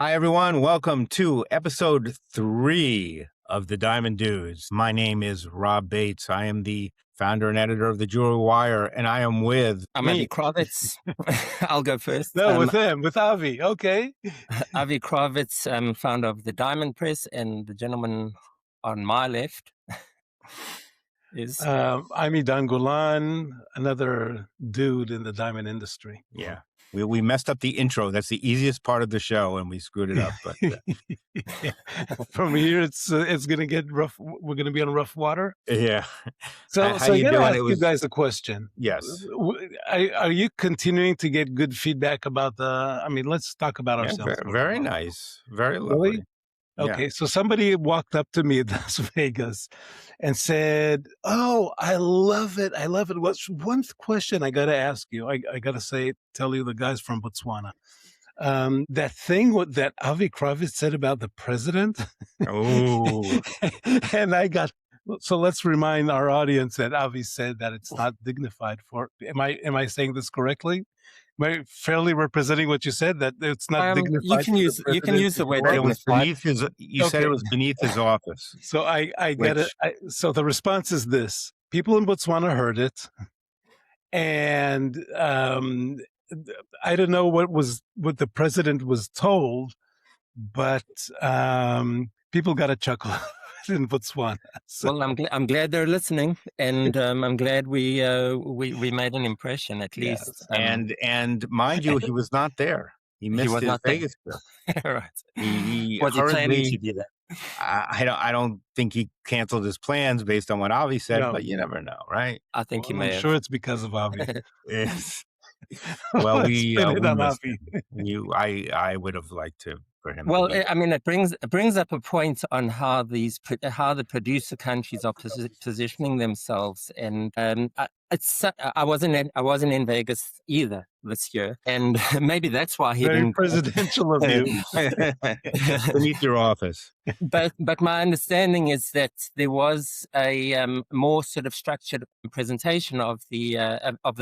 Hi, everyone. Welcome to episode 3 of the Diamond Dudes. My name is Rob Bates. I am the founder and editor of the Jewelry Wire, and I am with I'm Avi Kravitz. I'll go first. No, with Avi. Okay. Avi Kravitz, founder of the Diamond Press, and the gentleman on my left is... I'm Edahn, another dude in the diamond industry. Yeah. We messed up the intro. That's the easiest part of the show, and we screwed it up. But from here, it's going to get rough. We're going to be on rough water. Yeah. So I got to ask you guys a question. Yes. Are you continuing to get good feedback about let's talk about ourselves. Very nice. Very lovely. Really? Okay, so somebody walked up to me at Las Vegas and said, "Oh, I love it. I love it. What's one question I got to ask you? I got to tell you the guys from Botswana. That thing that Avi Kravitz said about the president." Oh. And so let's remind our audience that Avi said that it's not dignified for. Am I saying this correctly? Am I fairly representing what you said, that it's not dignified? You can use the word it was beneath his. You said it was beneath his office. So I get it. So the response is this: people in Botswana heard it, and I don't know what the president was told, but people got a chuckle in Botswana. So. Well, I'm glad they're listening, and I'm glad we made an impression at least. And mind you, he was not there. He missed his Vegas trip. Right. He was planning to do that? I don't think he canceled his plans based on what Avi said, but you never know, right? I think he may. I'm sure it's because of Avi. Yes. Well, I would have liked to. Well, I mean, it brings up a point on how the producer countries are positioning themselves, and I wasn't in Vegas either this year, and maybe that's why he didn't. Presidential of you beneath your office. But my understanding is that there was a more sort of structured presentation of the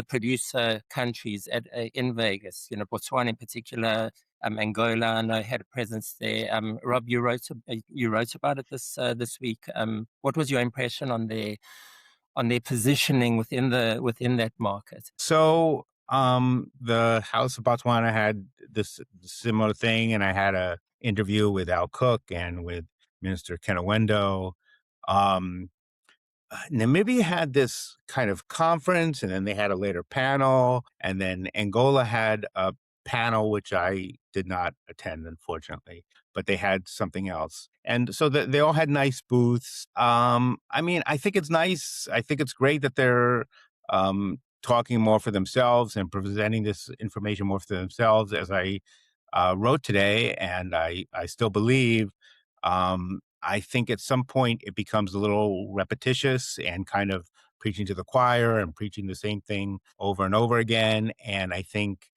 producer countries in Vegas. You know, Botswana in particular. Angola, I know, had a presence there. Rob, you wrote about it this week. What was your impression on their positioning within that market? So the House of Botswana had this similar thing, and I had a interview with Al Cook and with Minister Kenawendo. Namibia had this kind of conference, and then they had a later panel, and then Angola had a panel, which I did not attend, unfortunately, but they had something else. And so they all had nice booths. I mean, I think it's nice. I think it's great that they're talking more for themselves and presenting this information more for themselves, as I wrote today, and I still believe. I think at some point it becomes a little repetitious and kind of preaching to the choir and preaching the same thing over and over again. And I think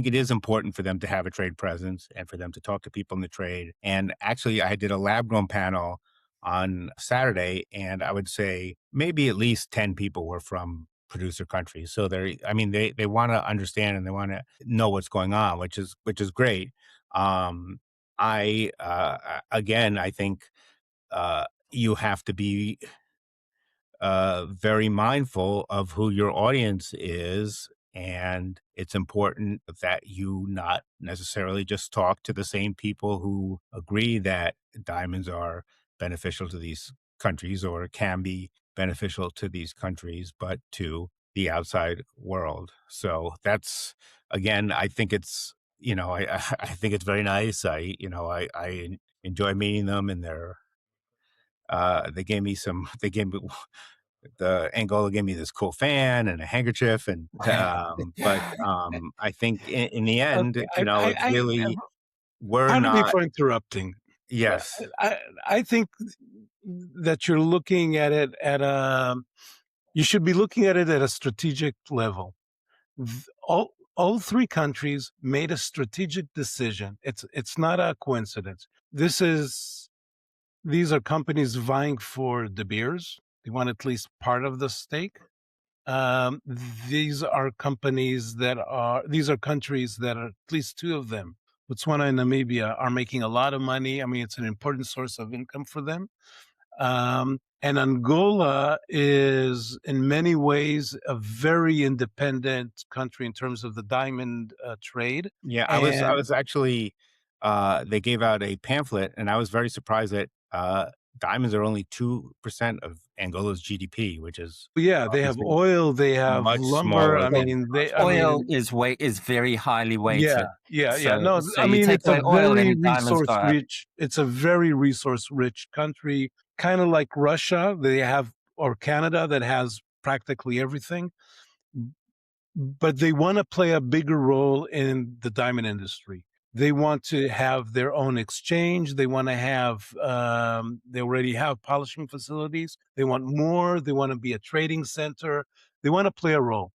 it is important for them to have a trade presence and for them to talk to people in the trade. And actually, I did a lab-grown panel on Saturday, and I would say maybe at least 10 people were from producer countries. So they want to understand and they want to know what's going on, which is great. I think you have to be very mindful of who your audience is. And it's important that you not necessarily just talk to the same people who agree that diamonds are beneficial to these countries or can be beneficial to these countries, but to the outside world. So that's, again, I think it's, I think it's very nice. I enjoy meeting them, and the Angola gave me this cool fan and a handkerchief, and but I think in the end, it's really we're not. For interrupting. Yes, I think that you're looking at it you should be looking at it at a strategic level. All three countries made a strategic decision. It's not a coincidence. These are companies vying for De Beers. They want at least part of the stake. These are countries that are, at least two of them, Botswana and Namibia are making a lot of money. I mean, it's an important source of income for them. And Angola is in many ways a very independent country in terms of the diamond trade. Yeah, I And was actually they gave out a pamphlet, and I was very surprised that diamonds are only 2% of Angola's GDP, which is yeah, they have obviously oil, they have much lumber. smaller I than mean, Oil is very highly yeah, weighted. yeah. No, So I you mean, take it's a away oil very and diamonds go resource up. rich. It's a very resource rich country, kind of like Russia. They have, or Canada, that has practically everything. But they want to play a bigger role in the diamond industry. They want to have their own exchange. They want to have, they already have polishing facilities. They want more. They want to be a trading center. They want to play a role.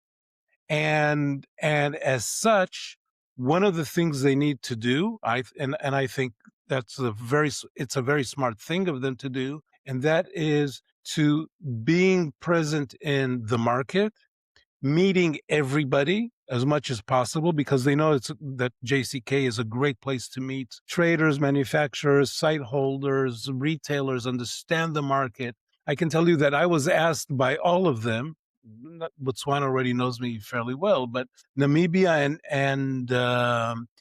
And as such, one of the things they need to do, and I think it's a very smart thing of them to do, and that is to being present in the market, meeting everybody as much as possible, because they know that JCK is a great place to meet traders, manufacturers, site holders, retailers, understand the market. I can tell you that I was asked by all of them. Botswana already knows me fairly well, but Namibia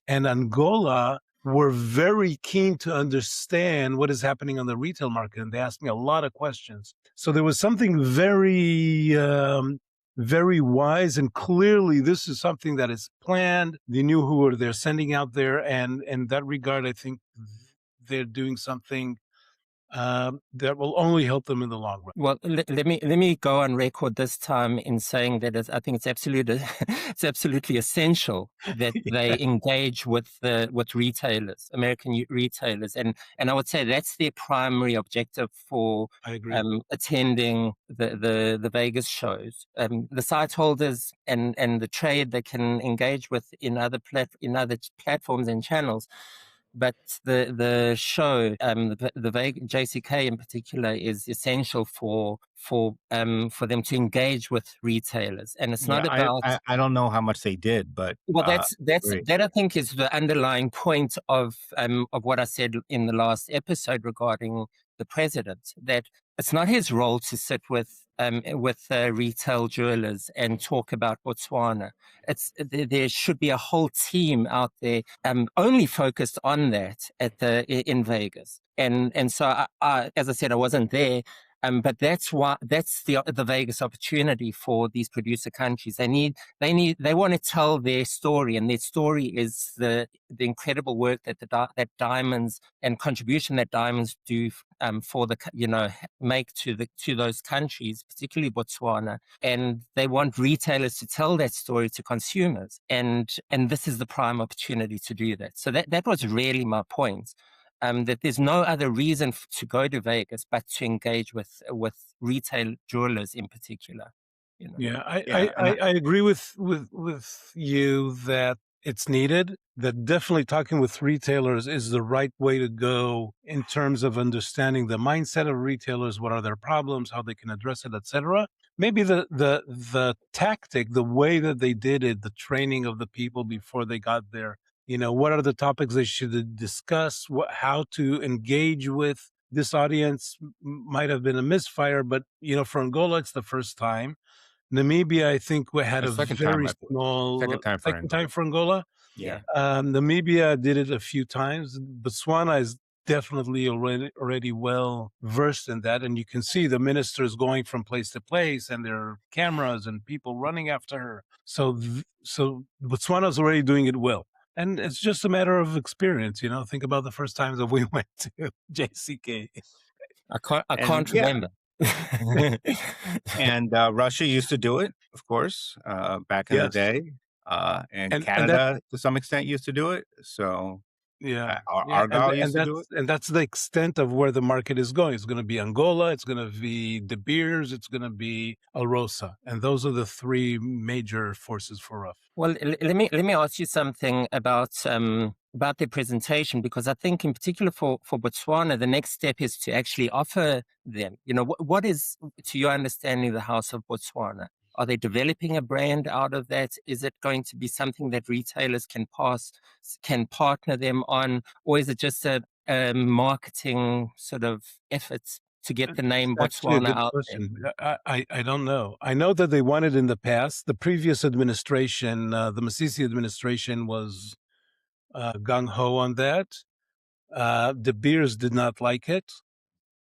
and Angola were very keen to understand what is happening on the retail market, and they asked me a lot of questions. So there was something very wise, and clearly this is something that is planned. They knew who they're sending out there, and in that regard, I think they're doing something that will only help them in the long run. Well, let me go on record this time in saying that I think it's it's absolutely essential that they engage with retailers, American retailers, and I would say that's their primary objective for I agree. Attending the Vegas shows. The site holders and the trade they can engage with in other platforms and channels. But the show, the JCK in particular, is essential for them to engage with retailers, and it's not yeah, about. I don't know how much they did, but Well, great. that I think is the underlying point of what I said in the last episode regarding the president, that it's not his role to sit with retail jewelers and talk about Botswana. There should be a whole team out there only focused on that in Vegas. And so as I said, I wasn't there. But that's the Vegas opportunity for these producer countries. They want to tell their story, and their story is the incredible work that diamonds and contribution that diamonds do for make to those countries, particularly Botswana. And they want retailers to tell that story to consumers, and this is the prime opportunity to do that. So that was really my point. That there's no other reason to go to Vegas but to engage with retail jewelers in particular. Yeah, Yeah, I agree with you that it's needed. That definitely talking with retailers is the right way to go in terms of understanding the mindset of retailers, what are their problems, how they can address it, etc. Maybe the tactic, the way that they did it, the training of the people before they got there. What are the topics they should discuss? How to engage with this audience might have been a misfire, but for Angola, it's the first time. Namibia, I think, we had the a second time, very small second time for second Angola. time for Angola. Yeah. Namibia did it a few times. Botswana is definitely already well versed in that, and you can see the ministers going from place to place, and there are cameras and people running after her. So Botswana is already doing it well. And it's just a matter of experience, Think about the first times that we went to JCK. I can't remember. And Russia used to do it, of course, back in the Yes. day. And And that Canada, to some extent, used to do it. So Yeah, Argyle used to do it. and that's the extent of where the market is going. It's going to be Angola, it's going to be De Beers, it's going to be Alrosa, and those are the three major forces for us. Well, let me ask you something about their presentation, because I think in particular for Botswana, the next step is to actually offer them. What is, to your understanding, the House of Botswana? Are they developing a brand out of that? Is it going to be something that retailers can partner them on, or is it just a marketing sort of efforts to get the It's name actually a Botswana good out there? question. I don't know. I know that they wanted in the past. The previous administration, the Masisi administration, was gung ho on that. De Beers did not like it.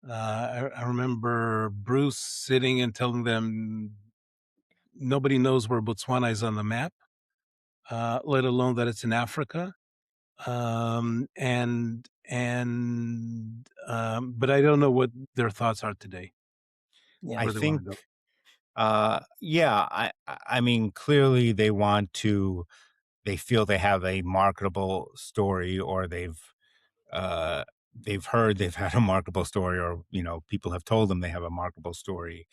I remember Bruce sitting and telling them nobody knows where Botswana is on the map, let alone that it's in Africa. But I don't know what their thoughts are today, Yeah. I where they want think, to go. yeah, I mean, clearly they want to, they feel they have a marketable story, or uh, they've heard they've had a marketable story, or people have told them they have a marketable story.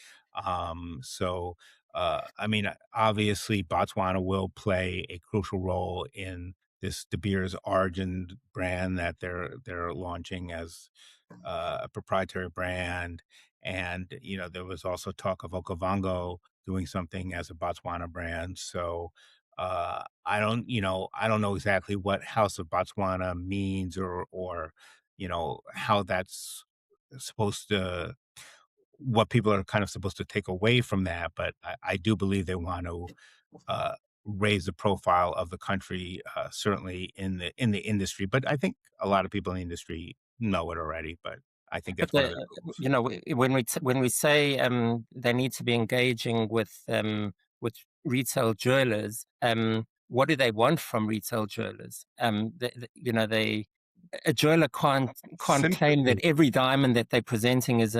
So I mean, obviously, Botswana will play a crucial role in this De Beers Origin brand that they're launching as a proprietary brand. And there was also talk of Okavango doing something as a Botswana brand. So I don't know exactly what House of Botswana means, or how that's supposed to, what people are kind of supposed to take away from that. But I do believe they want to uh, raise the profile of the country, certainly in the industry. But I think a lot of people in the industry know it already. But I think But that's one of the goals. when we say they need to be engaging with retail jewelers, what do they want from retail jewelers? They a jeweler can't claim that Sympathy. every diamond that they're presenting has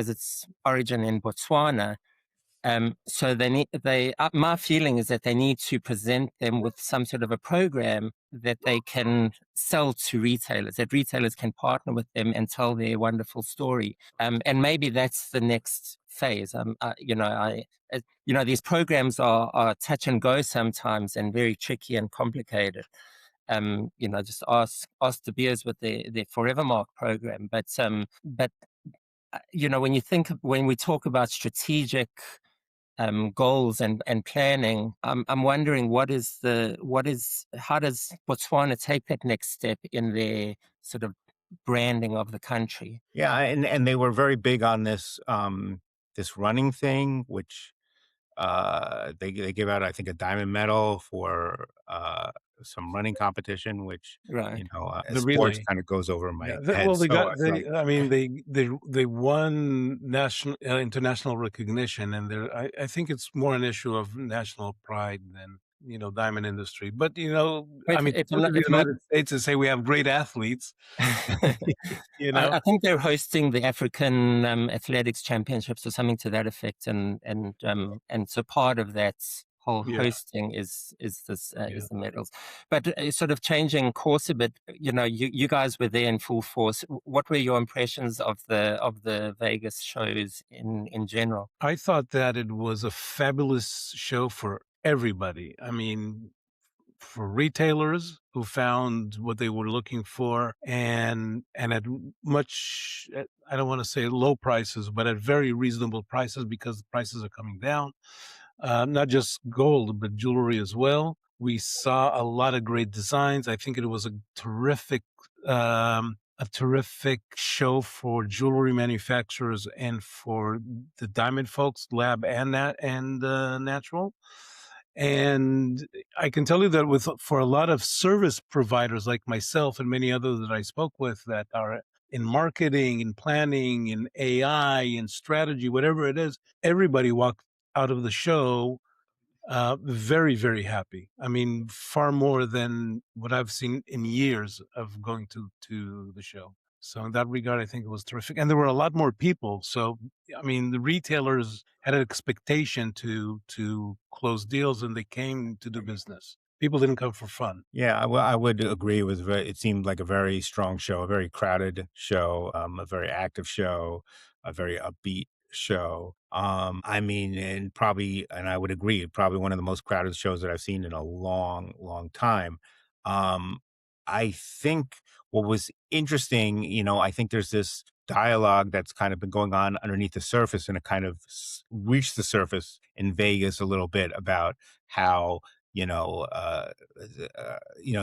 its origin in Botswana. So my feeling is that they need to present them with some sort of a program that they can sell to retailers, that retailers can partner with them and tell their wonderful story. And maybe that's the next phase. These programs are touch and go sometimes, and very tricky and complicated. Just ask De Beers with their Forever Mark program. But when we talk about strategic goals and planning, I'm wondering how does Botswana take that next step in their sort of branding of the country? Yeah, and they were very big on this running thing, which they give out, I think, a diamond medal for some running competition, which Right. The sports relay. kind of goes over Yeah. my Well, head. they So got. I mean, they won national, international recognition, and I think it's more an issue of national pride than diamond industry. But I If, mean, to if go I'm to not, the if I'm not United States and say we have great athletes, you know. I think they're hosting the African Athletics Championships or something to that effect, and so part of that whole Yeah, hosting yeah. is the medals. But sort of changing course a bit, you guys were there in full force. What were your impressions of the Vegas shows in general? I thought that it was a fabulous show for everybody. I mean, for retailers who found what they were looking for, and at much, I don't want to say low prices, but at very reasonable prices, because the prices are coming down. Not just gold, but jewelry as well. We saw a lot of great designs. I think it was a terrific show for jewelry manufacturers and for the diamond folks, lab and natural. And I can tell you that for a lot of service providers like myself and many others that I spoke with that are in marketing, in planning, in AI, in strategy, whatever it is, everybody walked out of the show very, very happy. I mean, far more than what I've seen in years of going to the show. So in that regard, I think it was terrific, and there were a lot more people. So I mean, the retailers had an expectation to close deals, and they came to do business. People didn't come for fun. Yeah, well, I would agree. It seemed like a very strong show, a very crowded show, a very active show, a very upbeat show. I mean, and I would agree, probably one of the most crowded shows that I've seen in a long, long time. Um, I think what was interesting, I think there's this dialogue that's kind of been going on underneath the surface, and it kind of reached the surface in Vegas a little bit about how, you know,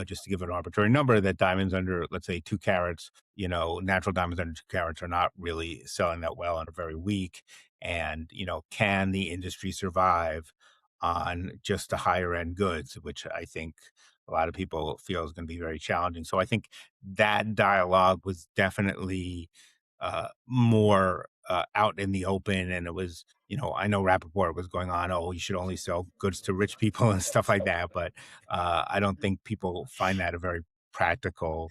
just to give an arbitrary number, that diamonds under, let's say, 2 carats, natural diamonds under 2 carats are not really selling that well and are very weak. And, can the industry survive on just the higher end goods, which I think a lot of people feel is going to be very challenging. So I think that dialogue was definitely more out in the open. And it was, I know Rappaport was going on, oh, you should only sell goods to rich people and stuff like that. But I don't think people find that a very practical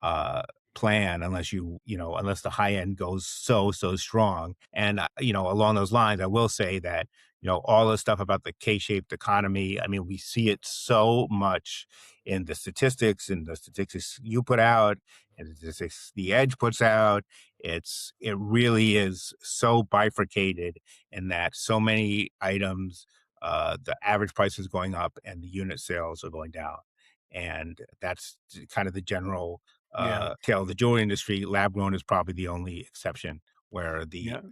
uh, plan unless unless the high end goes so strong. And, along those lines, I will say that, all the stuff about the K-shaped economy, I mean, we see it so much in the statistics and the statistics you put out and the statistics the Edge puts out. It really is so bifurcated in that so many items, the average price is going up and the unit sales are going down. And that's kind of the general Yeah. tale of the jewelry industry. Lab grown is probably the only exception where Yeah.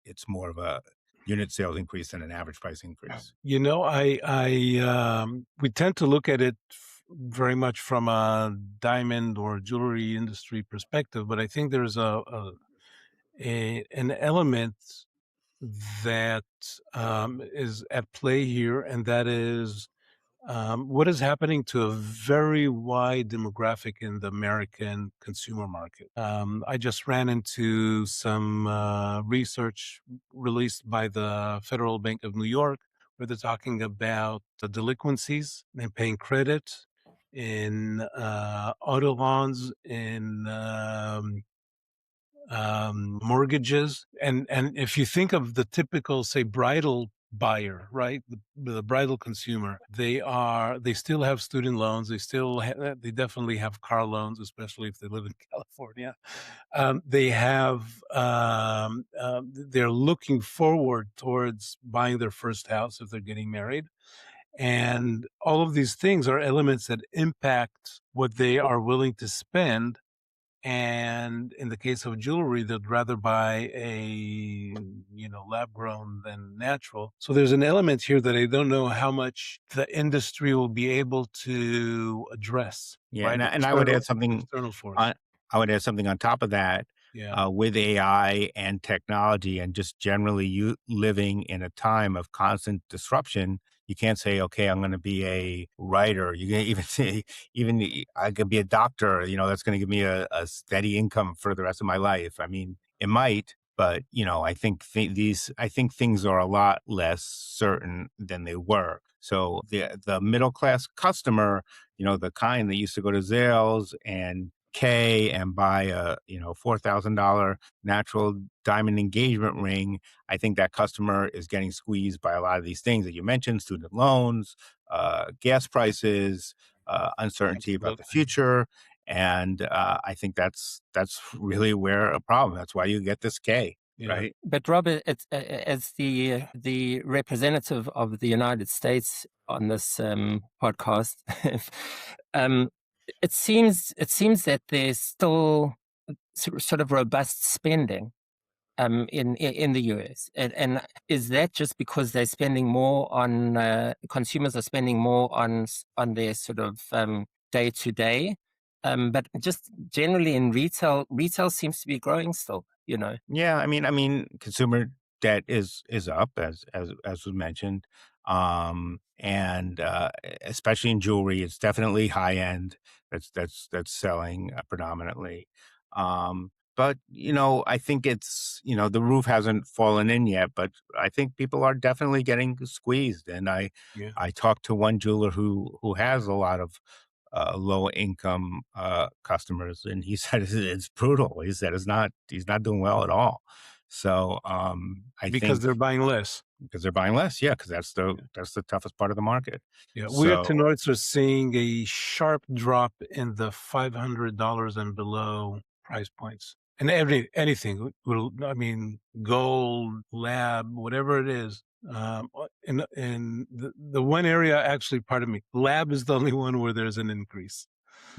it's more of a unit sales increase than an average price increase. We tend to look at it very much from a diamond or jewelry industry perspective, but I think there's an element that is at play here, and that is what is happening to a very wide demographic in the American consumer market. I just ran into some research released by the Federal Bank of New York, where they're talking about the delinquencies and paying credit in auto loans, in mortgages. And if you think of the typical, say, bridal buyer, right? The bridal consumer, they still have student loans. They definitely have car loans, especially if they live in California. They're looking forward towards buying their first house if they're getting married. And all of these things are elements that impact what they are willing to spend. And in the case of jewelry, they'd rather buy lab grown than natural. So there's an element here that I don't know how much the industry will be able to address. Yeah, Right? and I would add External force. I would add something on top of that. Yeah. With AI and technology, and just generally you living in a time of constant disruption, you can't say, okay, I'm going to be a writer. You can even say, I could be a doctor, that's going to give me a steady income for the rest of my life. I mean, it might, but I think I think things are a lot less certain than they were. So the middle class customer, the kind that used to go to Zales and K and buy a $4,000 natural diamond engagement ring, I think that customer is getting squeezed by a lot of these things that you mentioned: student loans, gas prices, uncertainty about the Absolutely. future. And I think that's really where a problem. That's why you get this K, Yeah. right? But Robert, as the representative of the United States on this podcast, um, it seems that there's still sort of robust spending in the US, and is that just because they're spending more on consumers are spending more on their sort of day to day, but just generally in retail seems to be growing still. Yeah, I mean, consumer debt is up as was mentioned, and especially in jewelry, it's definitely high end. That's selling predominantly. But I think it's the roof hasn't fallen in yet, but I think people are definitely getting squeezed. And Yeah. I talked to one jeweler who has a lot of low income customers, and he said it's brutal. He said he's not doing well at all. So I Because think they're buying less. because they're buying less, yeah, because that's the toughest part of the market. Yeah. We at So Tenoris are seeing a sharp drop in the $500 and below price points. And anything, I mean, gold, lab, whatever it is. In the one area, actually, pardon me, lab is the only one where there's an increase.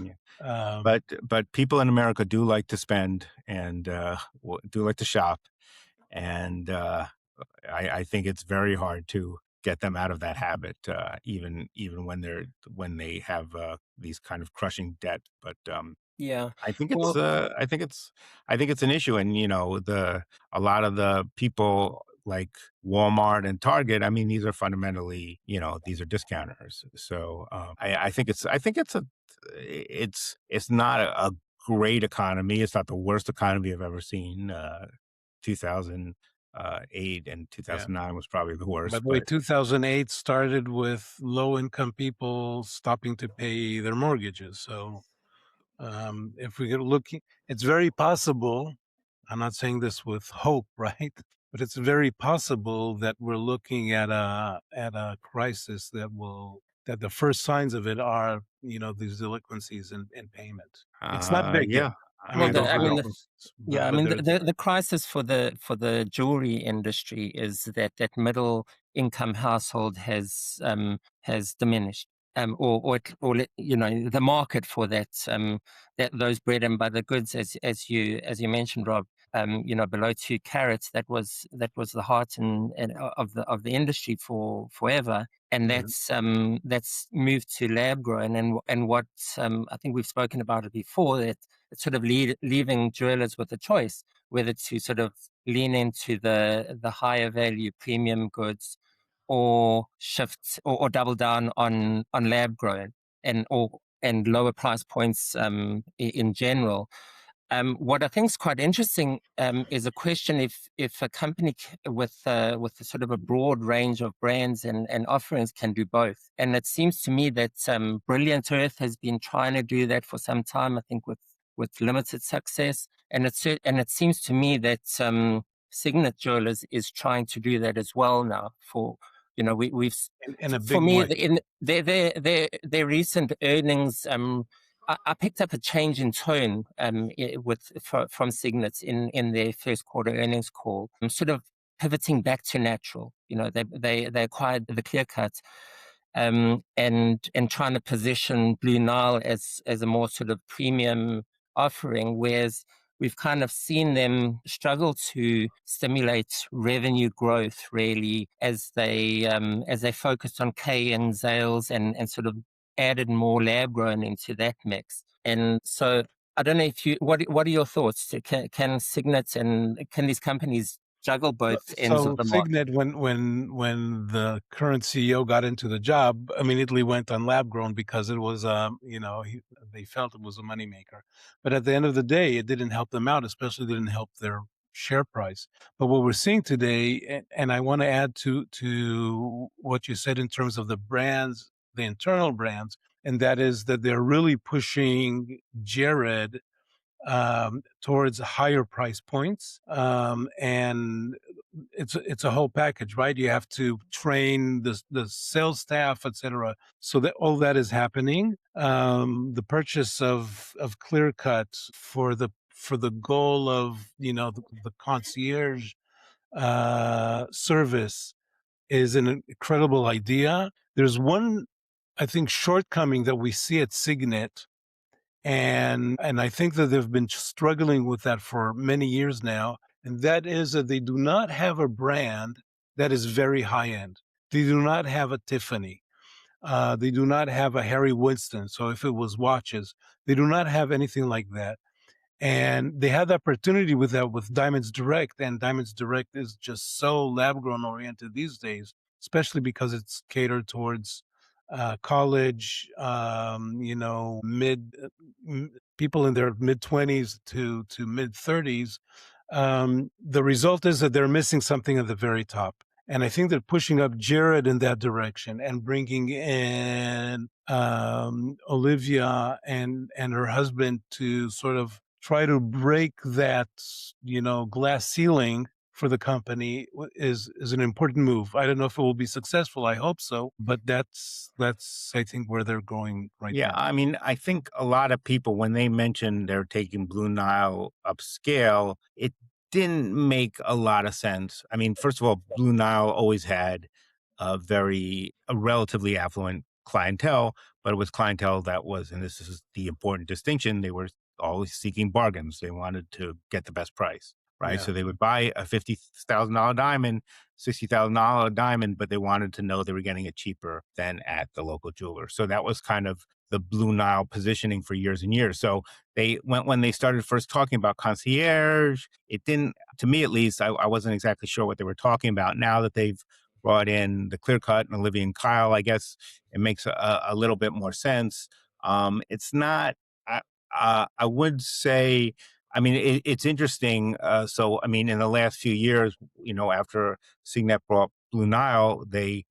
Yeah. Um, But people in America do like to spend and do like to shop, and I think it's very hard to get them out of that habit, even when they have these kind of crushing debt. But Yeah. I think Well, I think it's an issue, and a lot of the people like Walmart and Target. I mean, these are fundamentally, these are discounters. So I think it's not a great economy. It's not the worst economy I've ever seen. 2008 and yeah. 2009 was probably the By worst, the way, but 2008 started with low-income people stopping to pay their mortgages. So if we get looking, it's very possible. I'm not saying this with hope, right? But it's very possible that we're looking at a crisis that the first signs of it are, these delinquencies in payment. It's not big yet. yeah, I well, mean, I those I mean, delinquencies, yeah, I but mean, they're the crisis for the jewelry industry is that middle income household has diminished, the market for that those bread and butter goods, as you mentioned, Rob, below 2 carats, that was the heart and of the industry for forever, and Mhm. that's moved to lab grown, and what I think we've spoken about it before, that it's sort of leaving jewelers with a choice whether to sort of lean into the higher value premium goods, or shift or double down on lab grown and lower price points in general. What I think is quite interesting is a question if a company with a sort of a broad range of brands and offerings can do both. And it seems to me that Brilliant Earth has been trying to do that for some time, I think with limited success. And it seems to me that Signet Jewelers is trying to do that as well now. In a For big me, way. in their recent earnings, I picked up a change in tone from Signet in their first quarter earnings call. I'm sort of pivoting back to natural. They acquired the Clear Cut, and trying to position Blue Nile as a more sort of premium offering, whereas we've kind of seen them struggle to stimulate revenue growth really as they focused on K and Zales and sort of added more lab grown into that mix. And so I don't know if what are your thoughts? Can Signet and can these companies juggle So, both ends of so the market? Signet, when the current CEO got into the job, immediately went on lab grown because it was, they felt it was a moneymaker. But at the end of the day, it didn't help them out, especially didn't help their share price. But what we're seeing today, and I want to add to what you said in terms of the brands, the internal brands, and that is that they're really pushing Jared towards higher price points, and it's a whole package, right? You have to train the sales staff, etc. So that all that is happening. The purchase of Clear Cut for the goal of the concierge service is an incredible idea. There's one, I think, shortcoming that we see at Signet, and I think that they've been struggling with that for many years now, and that is that they do not have a brand that is very high end. They do not have a Tiffany. They do not have a Harry Winston. So if it was watches, they do not have anything like that. And they had the opportunity with that with Diamonds Direct, and Diamonds Direct is just so lab grown oriented these days, especially because it's catered towards college, people in their mid 20s to mid 30s. The result is that they're missing something at the very top. And I think they're pushing up Jared in that direction and bringing in Olivia and her husband to sort of try to break that glass ceiling for the company is an important move. I don't know if it will be successful. I hope so, but that's I think where they're going right Yeah, now. I mean, I think a lot of people, when they mentioned they're taking Blue Nile upscale, it didn't make a lot of sense. I mean, first of all, Blue Nile always had a relatively affluent clientele, but it was clientele that was, and this is the important distinction, they were always seeking bargains. They wanted to get the best price, right? Yeah. So they would buy a $50,000 diamond, $60,000 diamond, but they wanted to know they were getting it cheaper than at the local jeweler. So that was kind of the Blue Nile positioning for years and years. So they when they started first talking about concierge, it didn't, to me at least, I wasn't exactly sure what they were talking about. Now that they've brought in the Clear Cut and Olivia and Kyle, I guess it makes a little bit more sense. It's not. I would say. I mean, it's interesting. So, I mean, in the last few years, after Signet brought Blue Nile, they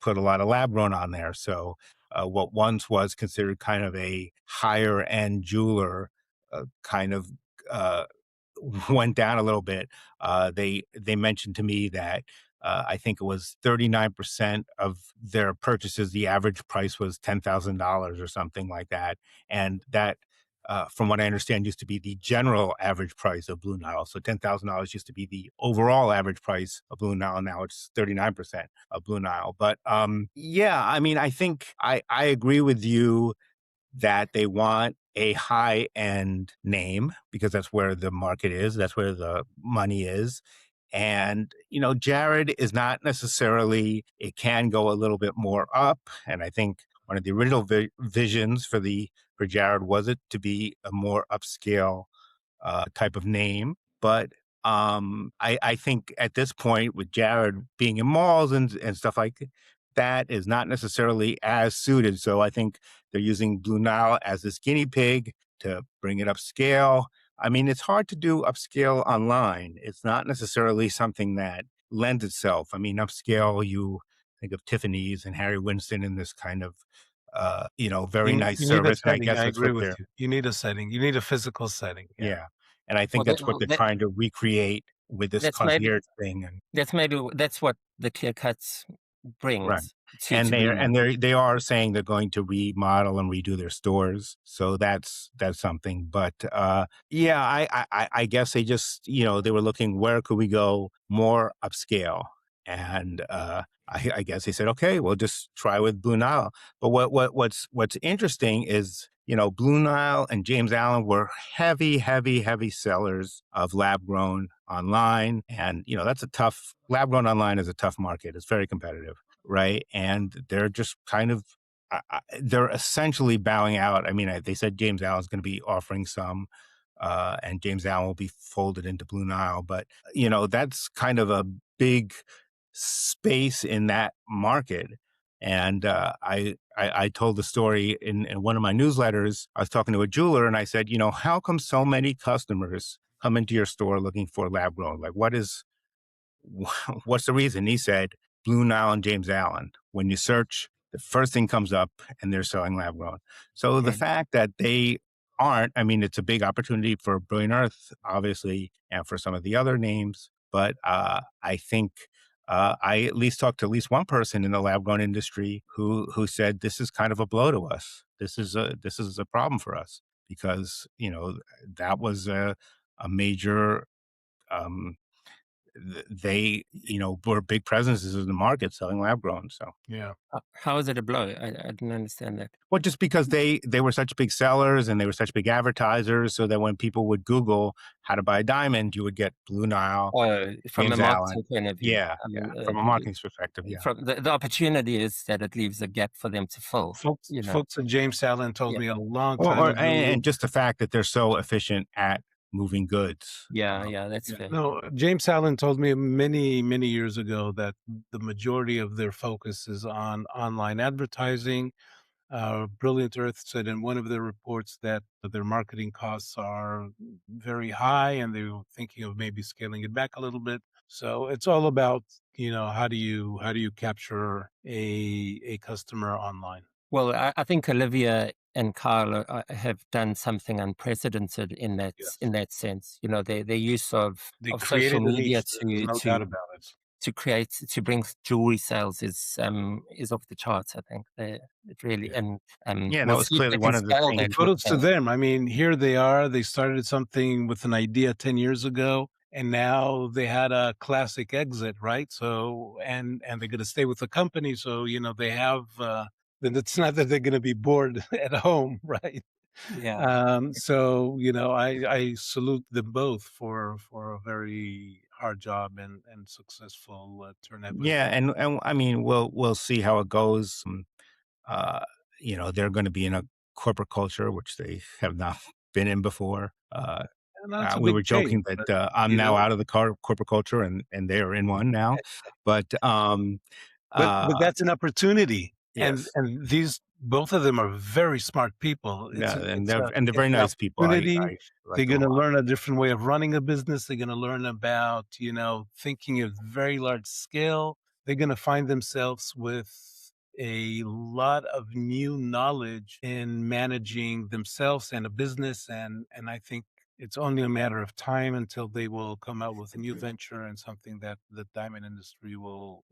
put a lot of lab grown on there. So, what once was considered kind of a higher end jeweler, kind of uh, went down a little bit. They mentioned to me that I think it was 39% of their purchases, the average price was $10,000 or something like that, and that. From what I understand, used to be the general average price of Blue Nile. So $10,000 used to be the overall average price of Blue Nile. Now it's 39% of Blue Nile. But yeah, I mean, I think I agree with you that they want a high end name because that's where the market is, that's where the money is. And, Jared is not necessarily, it can go a little bit more up. And I think one of the original visions for Jared was it to be a more upscale type of name. But I think at this point, with Jared being in malls and stuff like that, is not necessarily as suited. So I think they're using Blue Nile as this guinea pig to bring it upscale. I mean, it's hard to do upscale online. It's not necessarily something that lends itself. I mean, upscale, you think of Tiffany's and Harry Winston in this kind of, very nice You need a service. And I setting. guess I that's agree what with they're, you. You need a setting. You need a physical setting. Yeah. yeah. And I Well, think that's what they're trying to recreate with this that's maybe concierge thing. And that's what the clear cuts right. brings And to Blue Nile. they are saying they're going to remodel and redo their stores. So that's something. But yeah, I guess they just, they were looking, where could we go more upscale? And I guess they said, okay, we'll just try with Blue Nile. But what's interesting is, Blue Nile and James Allen were heavy, heavy, heavy sellers of lab grown online. And, that's lab grown online is a tough market. It's very competitive. Right. And they're just kind of, they're essentially bowing out. I mean, they said James Allen's going to be offering some, and James Allen will be folded into Blue Nile. But, that's kind of a big space in that market. And I told the story in one of my newsletters. I was talking to a jeweler and I said, how come so many customers come into your store looking for lab grown? Like, what's the reason? He said, Blue Nile and James Allen. When you search, the first thing comes up and they're selling lab grown. So the fact that they aren't, I mean, it's a big opportunity for Brilliant Earth, obviously, and for some of the other names. But I think I at least talked to at least one person in the lab grown industry who said this is kind of a blow to us. This is a problem for us because that was a major um, they, were big presences in the market selling lab grown. So Yeah. How is it a blow? I didn't understand that. well, just because they were such big sellers and they were such big advertisers, so that when people would Google how to buy a diamond, you would get Blue Nile, From a James Allen. marketing point of view. Yeah, from a marketing perspective, yeah. From the opportunity is that it leaves a gap for them to fill. Folks at James Allen told Yeah. me a long time ago. And just the fact that they're so efficient at moving goods. Yeah, that's fair. No, James Allen told me many, many years ago that the majority of their focus is on online advertising. Brilliant Earth said in one of their reports that their marketing costs are very high and they were thinking of maybe scaling it back a little bit. So it's all about, how do you capture a customer online? Well, I think Olivia and Kyle have done something unprecedented in that Yes. sense. Their use of They social created a media niche, there's no doubt about it. to bring jewelry sales is off the charts. I think it really Yeah. and Yeah, that we'll was see if clearly they can one of the scale things. that Kudos to with, them. I mean, here they are. They started something with an idea 10 years ago, and now they had a classic exit, right? So, and they're going to stay with the company. So, they then it's not that they're going to be bored at home, right? Yeah. So I salute them both for a very hard job and successful turn Yeah, everything. and I mean, we'll see how it goes. Uh, they're going to be in a corporate culture which they have not been in before. And that's a We big were change, joking but that I'm you now know, out of the corporate culture, and they are in one now. But but that's an opportunity, and yes, these both of them are very smart people. yeah, and they're It's very an nice people. opportunity. I They're like them going a to lot. learn a different way of running a business. They're going to learn about thinking of very large scale. They're going to find themselves with a lot of new knowledge in managing themselves and a business, and I think it's only a matter of time until they will come out with a new venture and something that the diamond industry will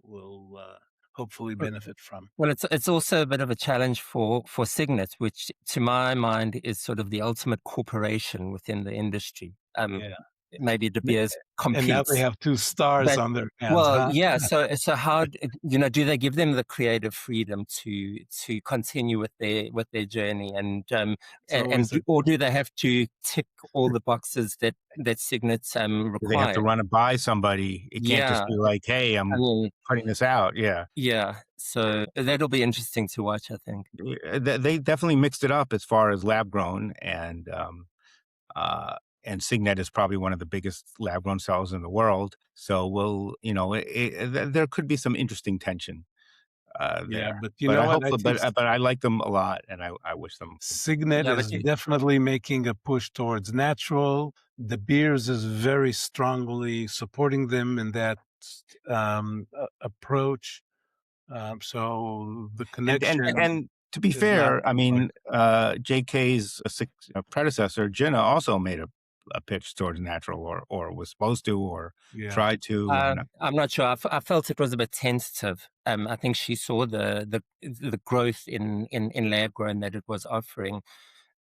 hopefully benefit from. Well, it's also a bit of a challenge for Signet, which to my mind is sort of the ultimate corporation within the industry. Yeah. Maybe De N- Beers And now they competes, have two stars but on their hands, well, huh? yeah. So how do they give them the creative freedom to continue with their journey It's always a or do they have to tick all the boxes that Signet They have to require? run it by somebody. It can't just Yeah, be like, "Hey, I I'm mean, putting this out." Yeah. yeah. So that'll be interesting to watch, I think. They definitely mixed it up as far as lab grown, uh, and Signet is probably one of the biggest lab grown sellers in the world. So there could be some interesting tension Yeah, there. but you But know I what? hope, I think but I like them a lot, and I wish them. Signet Yeah, but is definitely making a push towards natural. De Beers is very strongly supporting them in that approach. So the connection And to be is not fair, I going. mean, JK's predecessor, Jenna, also made a pitch towards natural, or was supposed to, or Yeah. tried to, and I'm not sure. I felt it was a bit tentative. I think she saw the growth in lab grown that it was offering.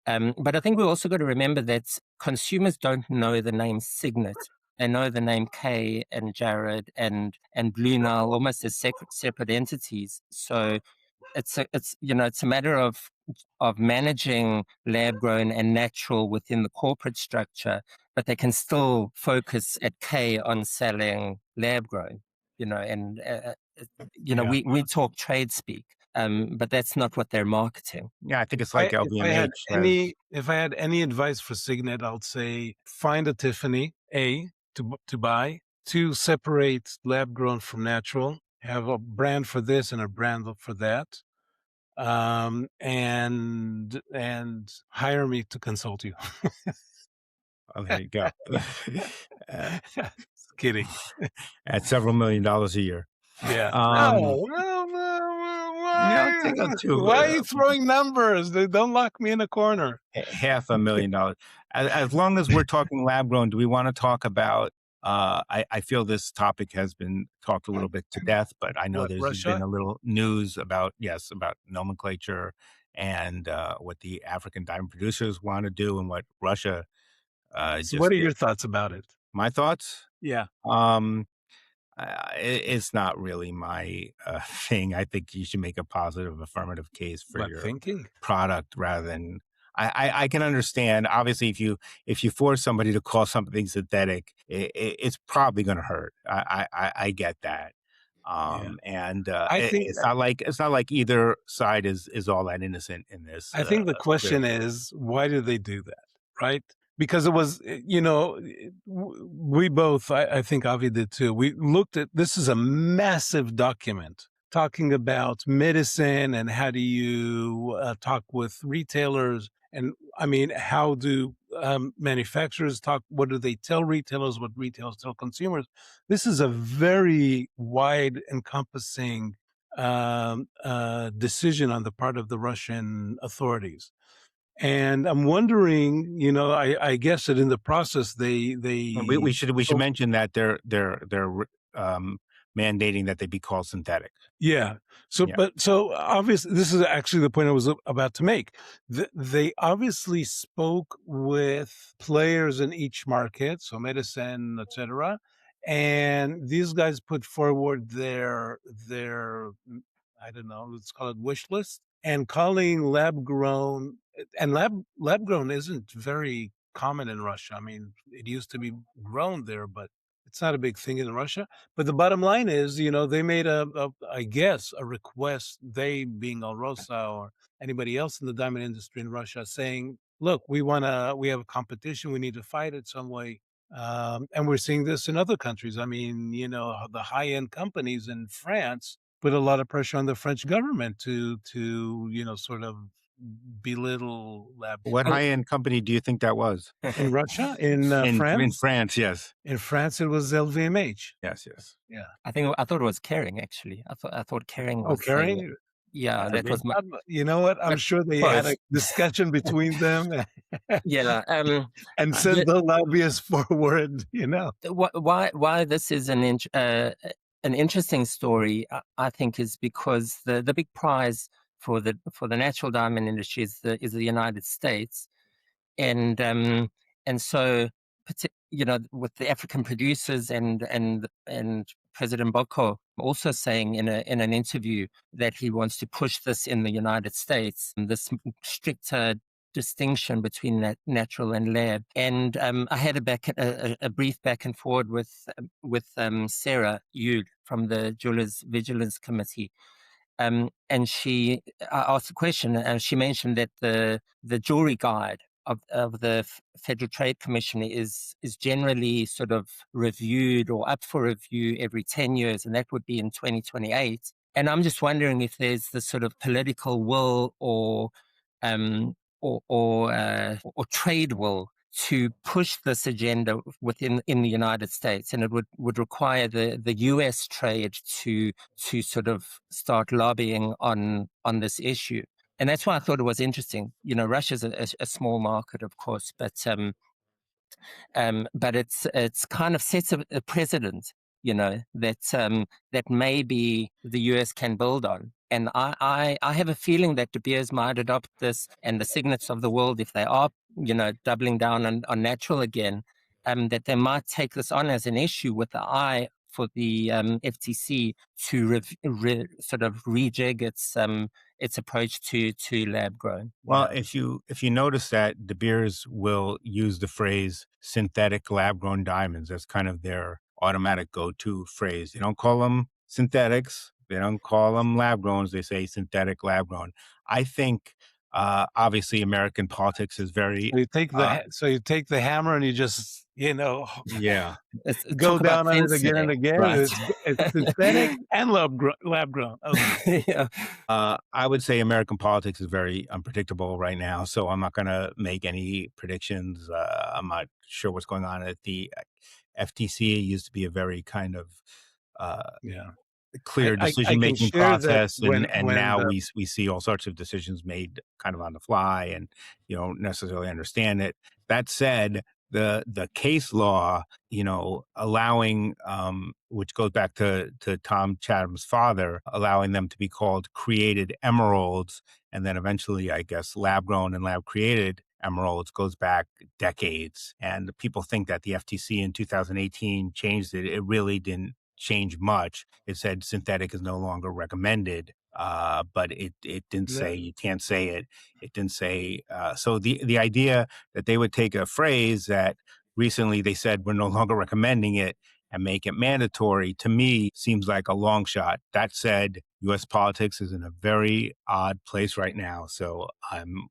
But I think we also got to remember that consumers don't know the name Signet. They know the name Kay and Jared and Blue Nile almost as separate entities. So it's a matter of managing lab grown and natural within the corporate structure, but they can still focus at K on selling lab grown, and Yeah. we talk trade speak, but that's not what they're marketing. yeah, I think it's like If I had LVMH has. any advice for Signet, I'll say find a Tiffany, to buy, two, separate lab grown from natural, have a brand for this and a brand for that. And hire me to consult you. Oh, there you go. uh, Kidding. at several $1 million a year. Yeah. Um, No, take out why are you throwing numbers? Don't lock me in a corner. $500,000. As long as we're talking lab grown, do we want to talk about? I feel this topic has been talked a little bit to death, but I know What, there's been Russia? a little news about nomenclature and what the African diamond producers want to do and what Russia So what just are did. your thoughts about it? My thoughts? Yeah. Um, it's not really my thing. I think you should make a positive, affirmative case for But your thinking. product rather than. I can understand. Obviously, if you force somebody to call something synthetic, it's probably going to hurt. I get that. Yeah. And I think it's not like either side is all that innocent in this. I think the question Clearly. is, why did they do that? Right? Because it was, we both, I think Avi did too. We looked at, this is a massive document talking about medicine and how do you talk with retailers. And I mean, how do manufacturers talk? What do they tell retailers? What retailers tell consumers? This is a very wide encompassing decision on the part of the Russian authorities. And I'm wondering, I guess that in the process We they should spoke. mention that they're um, mandating that they be called synthetic. Yeah. So, Yeah. but so obviously, this is actually the point I was about to make. They obviously spoke with players in each market, so medicine, etc. And these guys put forward their I don't know, let's call it wish list. and calling lab grown, and lab grown isn't very common in Russia. I mean, it used to be grown there, but it's not a big thing in Russia. But the bottom line is, they made I guess, a request, they being Alrosa or anybody else in the diamond industry in Russia, saying, look, we have a competition, we need to fight it some way. And we're seeing this in other countries. I mean, the high-end companies in France put a lot of pressure on the French government to sort of belittle lab What grown. high-end company do you think that was? In Russia, in In France, France, yes. in France, it was LVMH. Yes, yes. Yeah. I thought it was Kering actually. I thought Kering Oh, was Kering? yeah, that was my You know what? I'm but sure they had a both. discussion between them Yeah. and sent the lobbyists forward. Why this is an interesting story, I think, is because the big prize for the natural diamond industry is the United States, and so with the African producers and President Boko also saying in an interview that he wants to push this in the United States, this stricter distinction between natural and lab. And I had a brief back and forward with Sarah Yude from the Jewelers Vigilance Committee. And I asked a question, and she mentioned that the jewelry guide of the Federal Trade Commission is generally sort of reviewed or up for review every 10 years, and that would be in 2028. And I'm just wondering if there's the sort of political will um, or trade will to push this agenda in the United States, and it would require the US trade to sort of start lobbying on this issue. And that's why I thought it was interesting. Russia's a small market, of course, but it's kind of sets a precedent, that maybe the US can build on. And I have a feeling that De Beers might adopt this, and the Signets of the world, if they are, doubling down on natural again, that they might take this on as an issue with the eye for the FTC to sort of rejig its approach to lab grown. Well, if you notice that De Beers will use the phrase synthetic lab grown diamonds, that's kind of their automatic go-to phrase. They don't call them synthetics. They don't call them lab growns. They say synthetic lab grown. I think obviously American politics is very So you take the hammer and you just yeah. go down on it again and again. Right. It's synthetic and lab grown. Okay. Yeah. I would say American politics is very unpredictable right now, so I'm not going to make any predictions. I'm not sure what's going on at the FTC. It used to be a very kind of clear decision-making process, and now we see all sorts of decisions made kind of on the fly, and you don't necessarily understand it. That said, the case law, allowing, which goes back to Tom Chatham's father, allowing them to be called created emeralds, and then eventually, I guess, lab-grown and lab-created emeralds goes back decades. And people think that the FTC in 2018 changed it. It really didn't change much. It said synthetic is no longer recommended, but it didn't say you can't say it. It didn't say so the idea that they would take a phrase that recently they said we're no longer recommending it and make it mandatory, to me seems like a long shot. That said, U.S. politics is in a very odd place right now, so I'm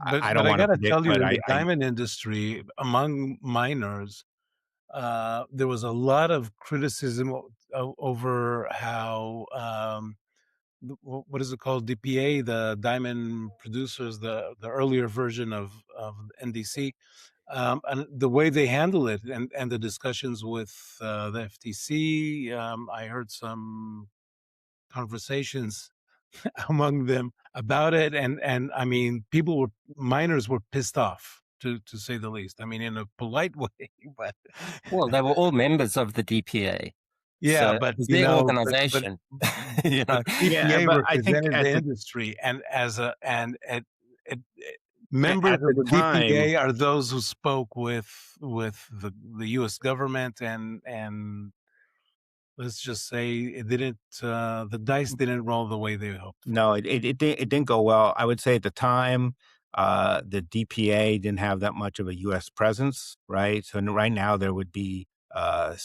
I don't want to predict, tell you, but in the diamond industry, among miners, there was a lot of criticism over how what is it called, DPA, the diamond producers, the earlier version of NDC, and the way they handle it, and the discussions with the FTC. I heard some conversations among them about it, and I mean, miners were pissed off, to say the least. I mean, in a polite way, but Well, they were all members of the DPA. yeah, So but it was their organization. the DPA represented the industry, and members of the DPA are those who spoke with the U.S. government and let's just say it didn't, the dice didn't roll the way they hoped for. No, it didn't go well. I would say at the time, the DPA didn't have that much of a U.S. presence, right? So right now there would be, at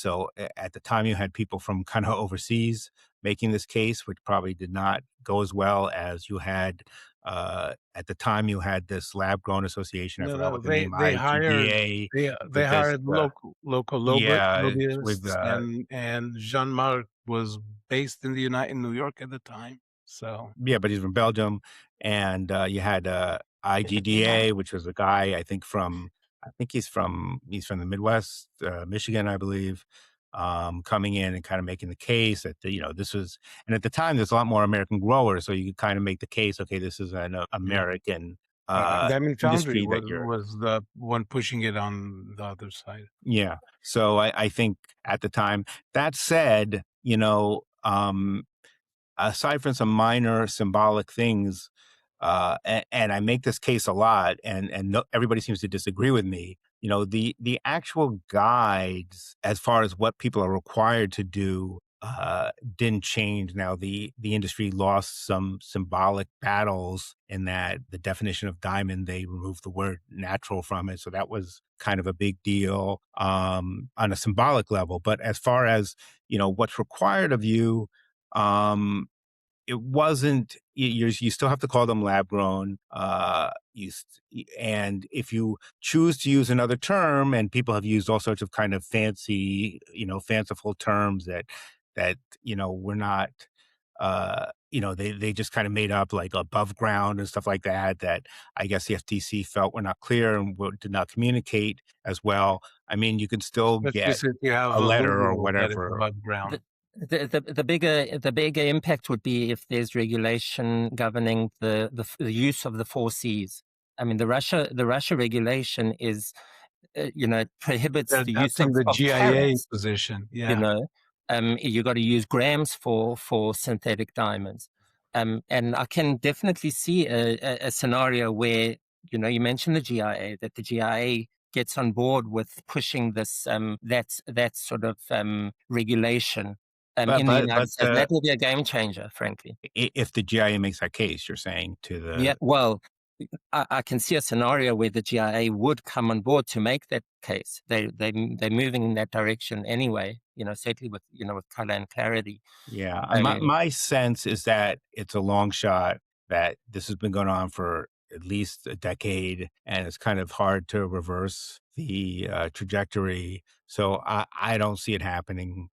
the time you had people from kind of overseas making this case, which probably did not go as well as you had, at the time you had this lab grown association. I No, forgot no, what the name, they hired IGDA, they with this, hired local yeah, with, lobbyists, and Jean-Marc was based in in New York at the time, so yeah, but he's from Belgium, and, you had, IGDA, which was a guy, I think he's from the Midwest, Michigan, I believe, coming in and kinda making the case that, this was, and at the time, there's a lot more American growers, so you could kinda make the case, "Okay, this is an, yeah. American, Diamond Foundry industry that you're." was the one pushing it on the other side. Yeah. So I think at the time. That said, aside from some minor symbolic things, and I make this case a lot, and no, everybody seems to disagree with me. The actual guides as far as what people are required to do didn't change. Now the industry lost some symbolic battles in that the definition of diamond, they removed the word natural from it, so that was kind of a big deal on a symbolic level. But as far as what's required of you, um, it wasn't. You still have to call them lab grown. And if you choose to use another term, and people have used all sorts of kind of fancy, fanciful terms that we're not. They just kind of made up, like above ground and stuff like that. That I guess the FTC felt were not clear and did not communicate as well. I mean, you can still Especially get since you have a letter or aluminum that is whatever. above ground. The bigger impact would be if there's regulation governing the use of the 4 Cs. I mean, the Russia regulation is, it prohibits They're the use adapting the of GIA carats. position, You yeah. know, you got to use grams for synthetic diamonds. And I can definitely see a scenario where, you mentioned the GIA, that the GIA gets on board with pushing this, that sort of regulation But in the but United but States. That will be a game changer, frankly. if the GIA makes that case, you're saying to Yeah, the. well, I can see a scenario where the GIA would come on board to make that case. They're moving in that direction anyway. Certainly with color and clarity. Yeah, my Um, my sense is that it's a long shot, that this has been going on for at least a decade, and it's kind of hard to reverse the trajectory. So I don't see it happening.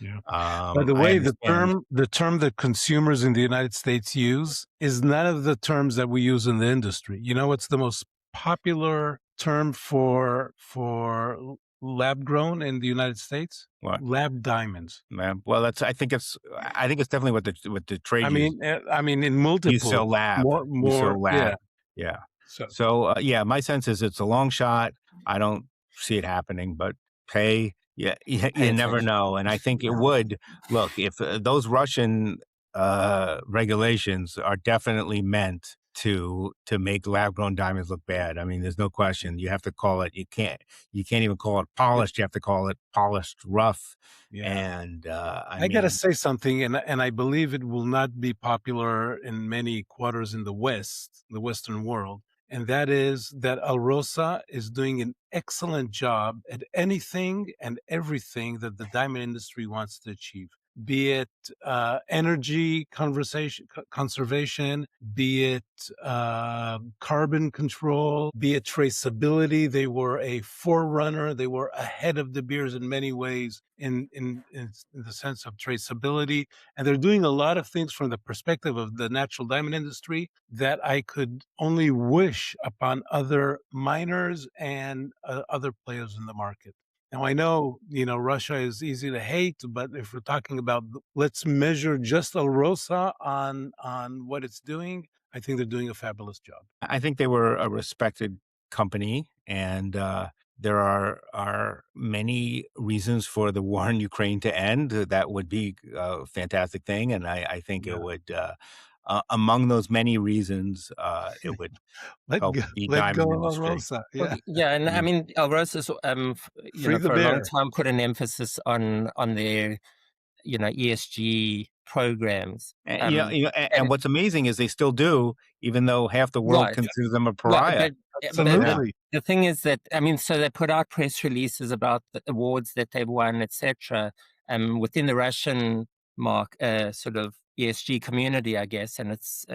Yeah. By the I way, understand. the term that consumers in the United States use is none of the terms that we use in the industry. You know what's the most popular term for lab grown in the United States? What, Lab diamonds. man? Well, that's. I think it's definitely what the trade use. I mean in You sell multiple lab. You more sell yeah. lab. Yeah. So So, yeah, my sense is it's a long shot. I don't see it happening, but hey, yeah, pay you never attention. know. And I think it would. Look, if those Russian regulations are definitely meant to make lab grown diamonds look bad. I mean, there's no question. You have to call it. You can't even call it it, polished. You have to call it polished rough. yeah. And I I gotta mean, say something, and I believe it will not be popular in many quarters in the West, the Western world, and that is that Alrosa is doing an excellent job at anything and everything that the diamond industry wants to achieve. Be it energy conservation, be it carbon control, be it traceability. They were a forerunner. They were ahead of De Beers in many ways in the sense of traceability. And they're doing a lot of things from the perspective of the natural diamond industry that I could only wish upon other miners and other players in the market. Now I know, Russia is easy to hate, but if we're talking about let's measure just Alrosa on what it's doing, I think they're doing a fabulous job. I think they were a respected company, and there are many reasons for the war in Ukraine to end. That would be a fantastic thing, and I think it Yeah. would. among those many reasons, it would help the let go diamond of industry. Alrosa. Well, Yeah. yeah, and I mean, Alrosa's, Free the for a long bear. time put an emphasis on their, ESG programs. And what's amazing is they still do, even though half the world Right. considers them a Right, pariah. but Absolutely. the thing is that, I mean, so they put out press releases about the awards that they've won, etc. Within the Russian sort of ESG community, I guess, and it's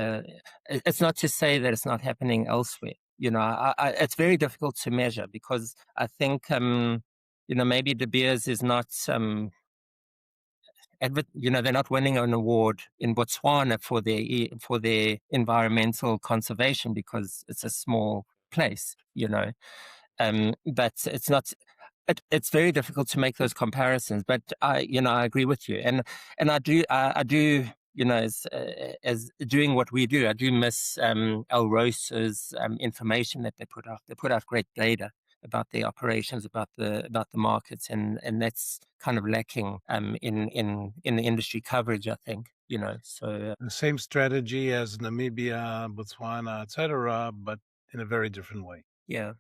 not to say that it's not happening elsewhere. It's very difficult to measure because I think maybe De Beers is not they're not winning an award in Botswana for their environmental conservation because it's a small place, but it's not. It's very difficult to make those comparisons. But I agree with you, and I do, as doing what we do, I do miss Alrosa's information that they put out. They put out great data about their operations, about the markets, and that's kind of lacking in the industry coverage, I think. So The same strategy as Namibia, Botswana, etc., but in a very different way. yeah.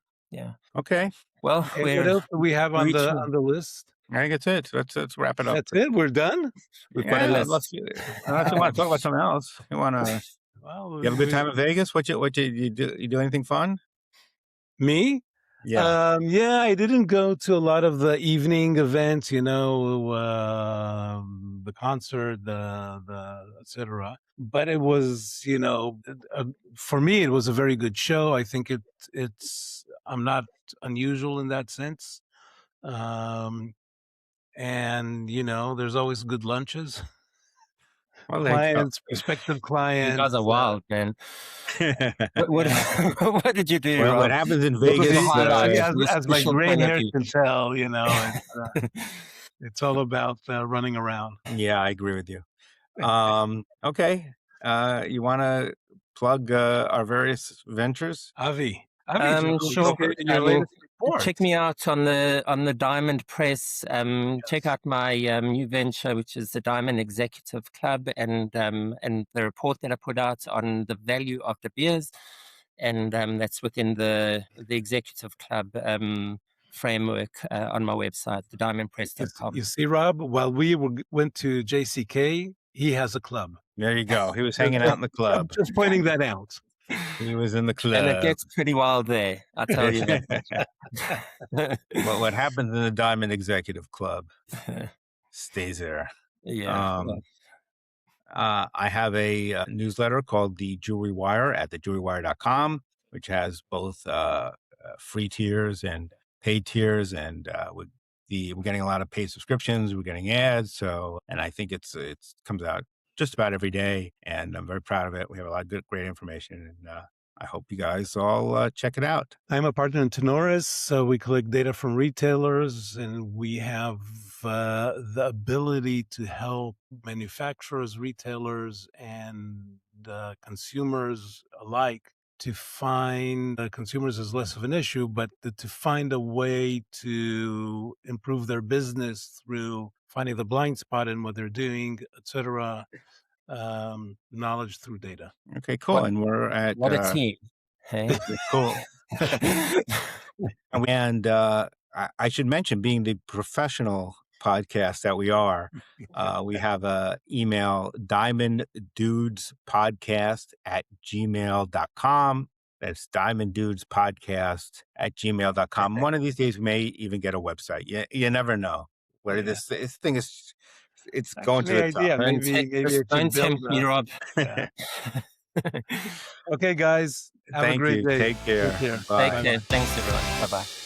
Okay, Well, Okay, what else do we have on the list? I think that's it. Let's wrap it up. That's it. We're done. We've got a list. Unless you want to talk about something else. You want to? Well, You have a good time in Vegas? What you do? You do anything fun? Me? Yeah. Yeah, I didn't go to a lot of the evening events, the concert, the etc. But it was, for me, it was a very good show. I think I'm not unusual in that sense. And there's always good lunches. Well, Prospective clients. You guys are wild, man. What did you do? Well, Rob? what happens in What was the Vegas? highlight? As my Special gray point of hair view. can tell, it's all about running around. Yeah, I agree with you. Okay. You want to plug our various ventures? Avi, Sure. your latest report. Check me out on the Diamond Press. Check out my new venture, which is the Diamond Executive Club, and the report that I put out on the value of De Beers, and that's within the Executive Club framework on my website, thediamondpress.com. You see, Rob, while we went to JCK, he has a club. There you go. He was hanging out in the club. Just pointing that out. He was in the club. And it gets pretty wild there, I tell you that. Well, what happens in the Diamond Executive Club stays there. Yeah. I have a newsletter called The Jewelry Wire at thejewelrywire.com, which has both free tiers and paid tiers, and we're getting a lot of paid subscriptions. We're getting ads, and I think it comes out just about every day, and I'm very proud of it. We have a lot of great information, and I hope you guys all check it out. I'm a partner in Tenoris, so we collect data from retailers, and we have the ability to help manufacturers, retailers, and consumers alike to find consumers is less of an issue, but to find a way to improve their business through finding the blind spot in what they're doing, etc. Knowledge through data. Okay, cool. And we're at what a team. Hey, cool. And I should mention, being the professional podcast that we are, we have a email, diamonddudespodcast@gmail.com. That's diamonddudespodcast@gmail.com. One of these days we may even get a website. You never know. Whether this thing is, it's going to the top. Maybe don't tempt me, Rob. Okay, guys. Have a great day. Take care. Take care. Thanks, everyone. Bye-bye.